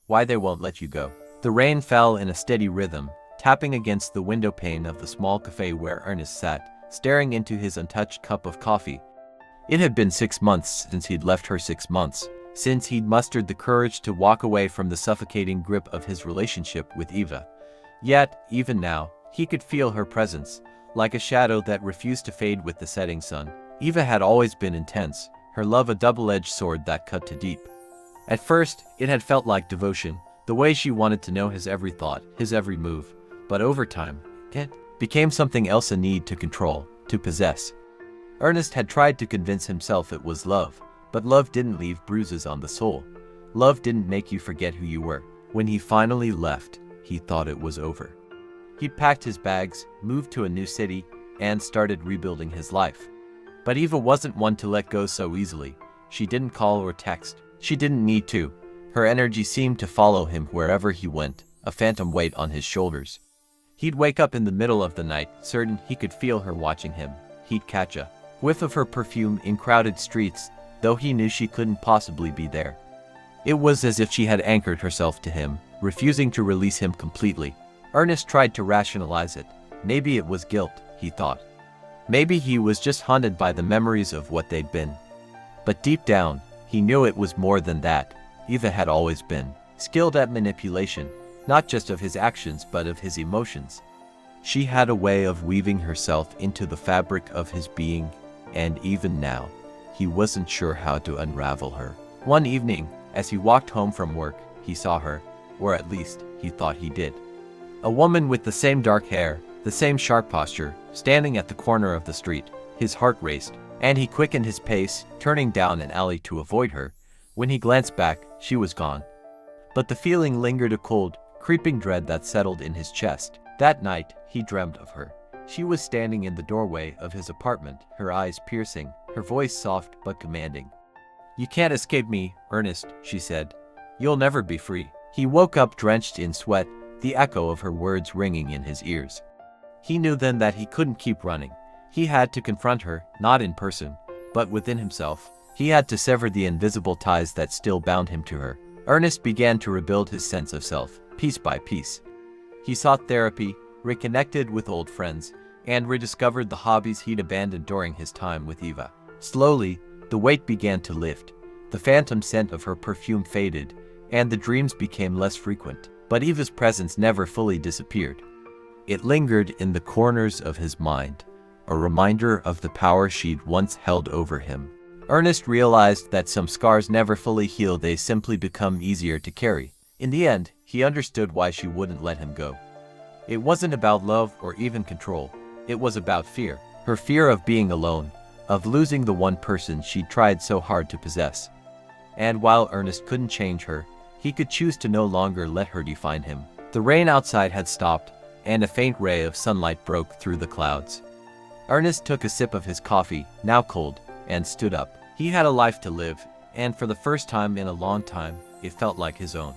why they won't let you go. The rain fell in a steady rhythm, tapping against the window pane of the small cafe where Ernest sat, staring into his untouched cup of coffee. It had been 6 months since he'd left her, 6 months since he'd mustered the courage to walk away from the suffocating grip of his relationship with Eva. Yet, even now, he could feel her presence, like a shadow that refused to fade with the setting sun. Eva had always been intense, her love a double-edged sword that cut to deep. At first, it had felt like devotion, the way she wanted to know his every thought, his every move. But over time, it became something else, a need to control, to possess. Ernest had tried to convince himself it was love, but love didn't leave bruises on the soul. Love didn't make you forget who you were. When he finally left, he thought it was over. He'd packed his bags, moved to a new city, and started rebuilding his life. But Eva wasn't one to let go so easily. She didn't call or text. She didn't need to. Her energy seemed to follow him wherever he went, a phantom weight on his shoulders. He'd wake up in the middle of the night, certain he could feel her watching him. He'd catch a whiff of her perfume in crowded streets, though he knew she couldn't possibly be there. It was as if she had anchored herself to him, refusing to release him completely. Ernest tried to rationalize it. Maybe it was guilt, he thought. Maybe he was just haunted by the memories of what they'd been. But deep down, he knew it was more than that. Eva had always been skilled at manipulation, not just of his actions but of his emotions. She had a way of weaving herself into the fabric of his being, and even now, he wasn't sure how to unravel her. One evening, as he walked home from work, he saw her, or at least, he thought he did. A woman with the same dark hair, the same sharp posture, standing at the corner of the street. His heart raced, and he quickened his pace, turning down an alley to avoid her. When he glanced back, she was gone. But the feeling lingered, a cold, creeping dread that settled in his chest. That night, he dreamed of her. She was standing in the doorway of his apartment, her eyes piercing, her voice soft but commanding. "You can't escape me, Ernest," she said. "You'll never be free." He woke up drenched in sweat, the echo of her words ringing in his ears. He knew then that he couldn't keep running. He had to confront her, not in person, but within himself. He had to sever the invisible ties that still bound him to her. Ernest began to rebuild his sense of self, piece by piece. He sought therapy, reconnected with old friends, and rediscovered the hobbies he'd abandoned during his time with Eva. Slowly, the weight began to lift. The phantom scent of her perfume faded, and the dreams became less frequent. But Eva's presence never fully disappeared. It lingered in the corners of his mind, a reminder of the power she'd once held over him. Ernest realized that some scars never fully heal, they simply become easier to carry. In the end, he understood why she wouldn't let him go. It wasn't about love or even control. It was about fear. Her fear of being alone, of losing the one person she'd tried so hard to possess. And while Ernest couldn't change her, he could choose to no longer let her define him. The rain outside had stopped, and a faint ray of sunlight broke through the clouds. Ernest took a sip of his coffee, now cold, and stood up. He had a life to live, and for the first time in a long time, it felt like his own.